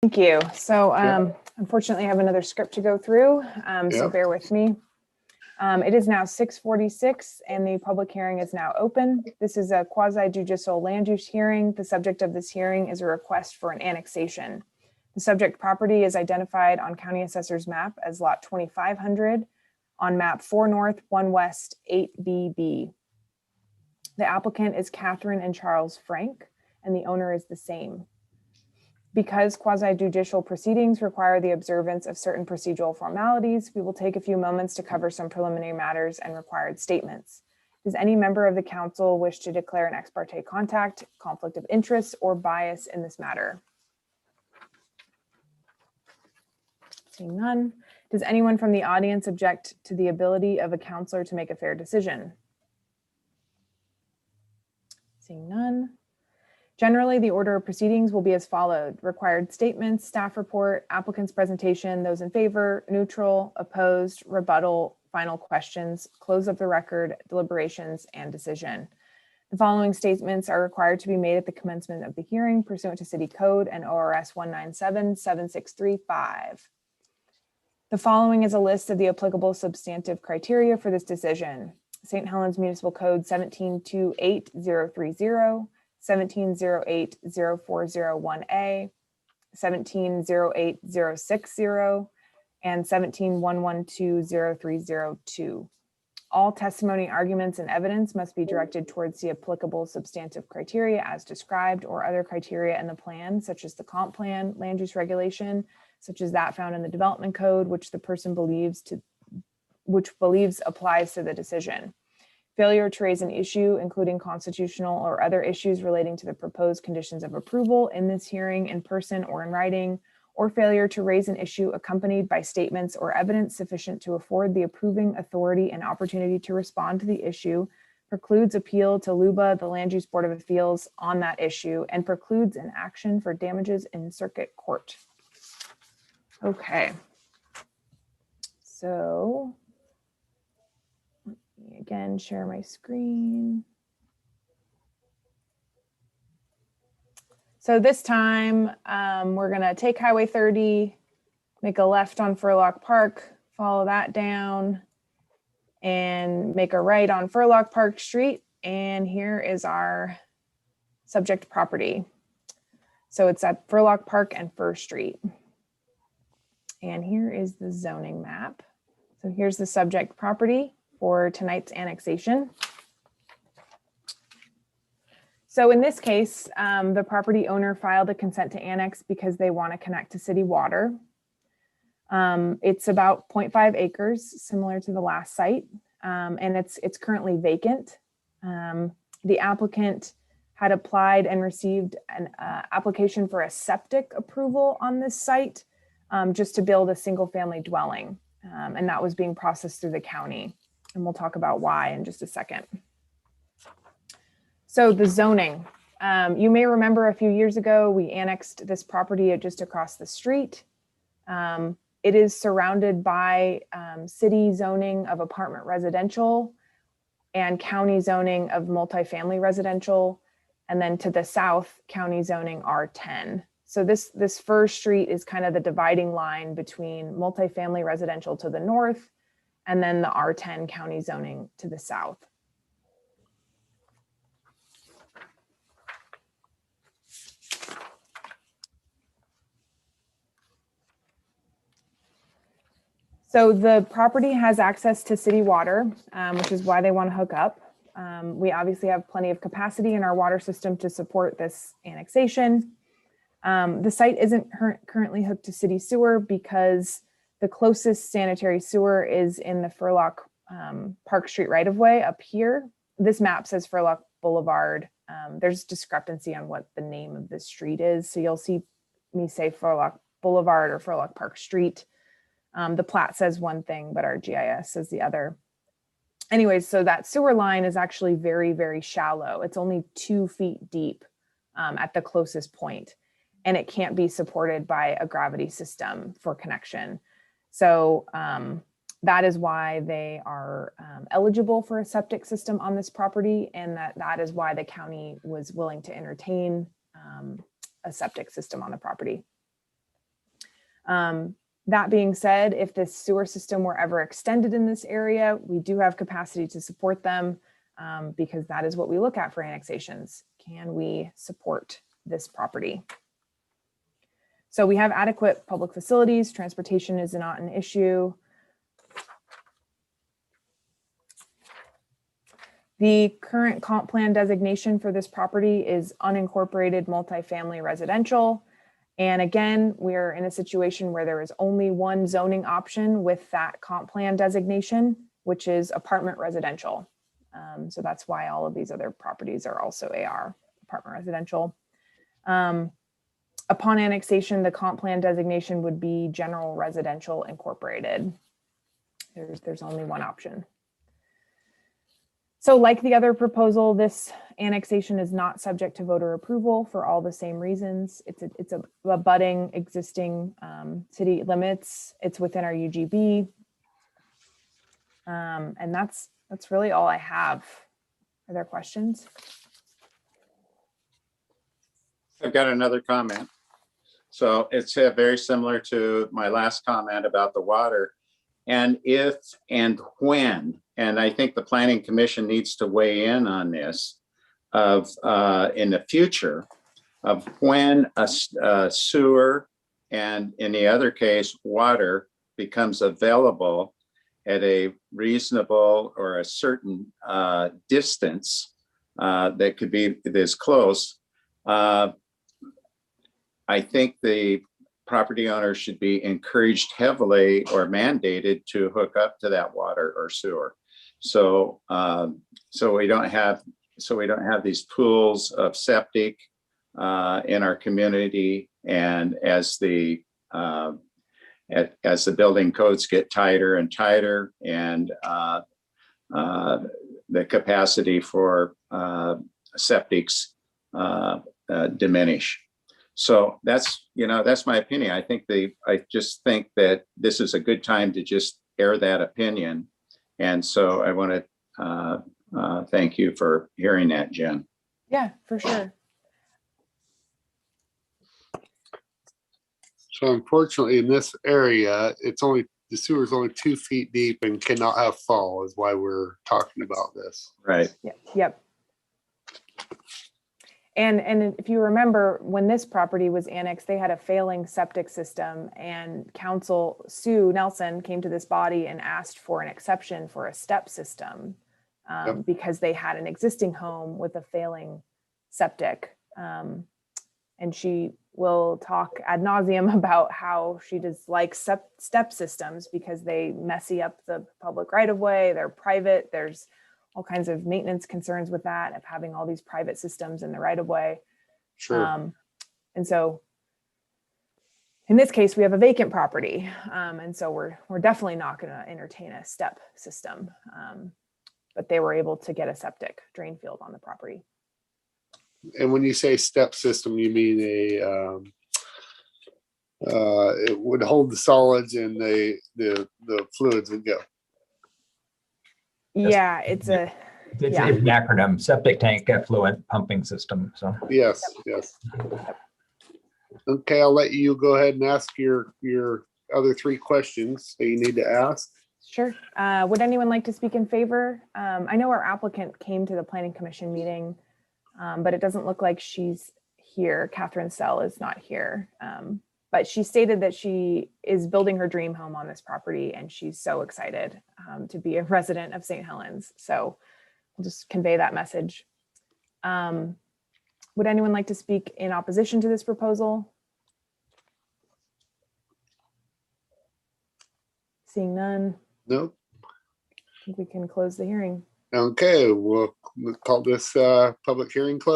Thank you. So Yeah. unfortunately, I have another script to go through, so Yeah. bear with me. It is now 6:46 and the public hearing is now open. This is a quasi-judicial land use hearing. The subject of this hearing is a request for an annexation. The subject property is identified on County Assessor's map as Lot 2500 on map 4 North, 1 West, 8BB. The applicant is Catherine and Charles Frank, and the owner is the same. Because quasi-judicial proceedings require the observance of certain procedural formalities, we will take a few moments to cover some preliminary matters and required statements. Does any member of the council wish to declare an ex parte contact, conflict of interest, or bias in this matter? Seeing none. Does anyone from the audience object to the ability of a counselor to make a fair decision? Seeing none. Generally, the order of proceedings will be as followed: required statements, staff report, applicant's presentation, those in favor, neutral, opposed, rebuttal, final questions, close of the record, deliberations, and decision. The following statements are required to be made at the commencement of the hearing pursuant to City Code and ORS 197-7635. The following is a list of the applicable substantive criteria for this decision. St. Helens Municipal Code 1708030, 170804001A, 1708060, and 171120302. All testimony, arguments, and evidence must be directed towards the applicable substantive criteria as described, or other criteria in the plan, such as the comp plan, land use regulation, such as that found in the development code, which the person believes applies to the decision. Failure to raise an issue, including constitutional or other issues relating to the proposed conditions of approval in this hearing in person or in writing, or failure to raise an issue accompanied by statements or evidence sufficient to afford the approving authority an opportunity to respond to the issue, precludes appeal to LUBA, the Land Use Board of Appeals, on that issue, and precludes an action for damages in circuit court. Okay. So again, share my screen. So this time we're gonna take Highway 30, make a left on Firlok Park, follow that down, and make a right on Firlok Park Street. And here is our subject property. So it's at Firlok Park and First Street. And here is the zoning map. So here's the subject property for tonight's annexation. So in this case, the property owner filed a consent to annex because they want to connect to city water. It's about 0.5 acres, similar to the last site, and it's currently vacant. The applicant had applied and received an application for a septic approval on this site, just to build a single family dwelling, and that was being processed through the county. And we'll talk about why in just a second. So the zoning, you may remember a few years ago, we annexed this property just across the street. It is surrounded by city zoning of apartment residential and county zoning of multifamily residential. And then to the south, county zoning R10. So this first street is kind of the dividing line between multifamily residential to the north and then the R10 county zoning to the south. So the property has access to city water, which is why they want to hook up. We obviously have plenty of capacity in our water system to support this annexation. The site isn't currently hooked to city sewer because the closest sanitary sewer is in the Firlok Park Street right-of-way up here. This map says Firlok Boulevard. There's discrepancy on what the name of this street is. So you'll see me say Firlok Boulevard or Firlok Park Street. The plat says one thing, but our GIS says the other. Anyways, so that sewer line is actually very, very shallow. It's only 2 feet deep at the closest point, and it can't be supported by a gravity system for connection. So that is why they are eligible for a septic system on this property, and that is why the county was willing to entertain a septic system on the property. That being said, if this sewer system were ever extended in this area, we do have capacity to support them because that is what we look at for annexations. Can we support this property? So we have adequate public facilities. Transportation is not an issue. The current comp plan designation for this property is unincorporated multifamily residential. And again, we're in a situation where there is only one zoning option with that comp plan designation, which is apartment residential. So that's why all of these other properties are also AR, apartment residential. Upon annexation, the comp plan designation would be general residential incorporated. There's only one option. So like the other proposal, this annexation is not subject to voter approval for all the same reasons. It's a abutting existing city limits. It's within our UGB. And that's really all I have. Are there questions? I've got another comment. So it's very similar to my last comment about the water. And if and when, and I think the Planning Commission needs to weigh in on this, of in the future, of when a sewer and in the other case, water becomes available at a reasonable or a certain distance that could be this close. I think the property owners should be encouraged heavily or mandated to hook up to that water or sewer. So so we don't have these pools of septic in our community, and as the building codes get tighter and tighter, and the capacity for septics diminish. So that's my opinion. I just think that this is a good time to just air that opinion. And so I want to thank you for hearing that, Jen. Yeah, for sure. So unfortunately, in this area, the sewer is only 2 feet deep and cannot have fall, is why we're talking about this. Right. Yep. And if you remember, when this property was annexed, they had a failing septic system, and Council Sue Nelson came to this body and asked for an exception for a step system because they had an existing home with a failing septic. And she will talk ad nauseum about how she dislikes step systems because they messy up the public right of way. They're private. There's all kinds of maintenance concerns with that, of having all these private systems in the right of way. Sure. And so in this case, we have a vacant property. And so we're definitely not going to entertain a step system. But they were able to get a septic drain field on the property. And when you say step system, you mean it would hold the solids and the fluids would go. Yeah, it's an acronym, septic tank effluent pumping system. So Yes. Okay, I'll let you go ahead and ask your other 3 questions that you need to ask. Sure. Would anyone like to speak in favor? I know our applicant came to the Planning Commission meeting, but it doesn't look like she's here. Catherine Sell is not here. But she stated that she is building her dream home on this property, and she's so excited to be a resident of St. Helens. So we'll just convey that message. Would anyone like to speak in opposition to this proposal? Seeing none. Nope. I think we can close the hearing. Okay, we'll call this public hearing closed.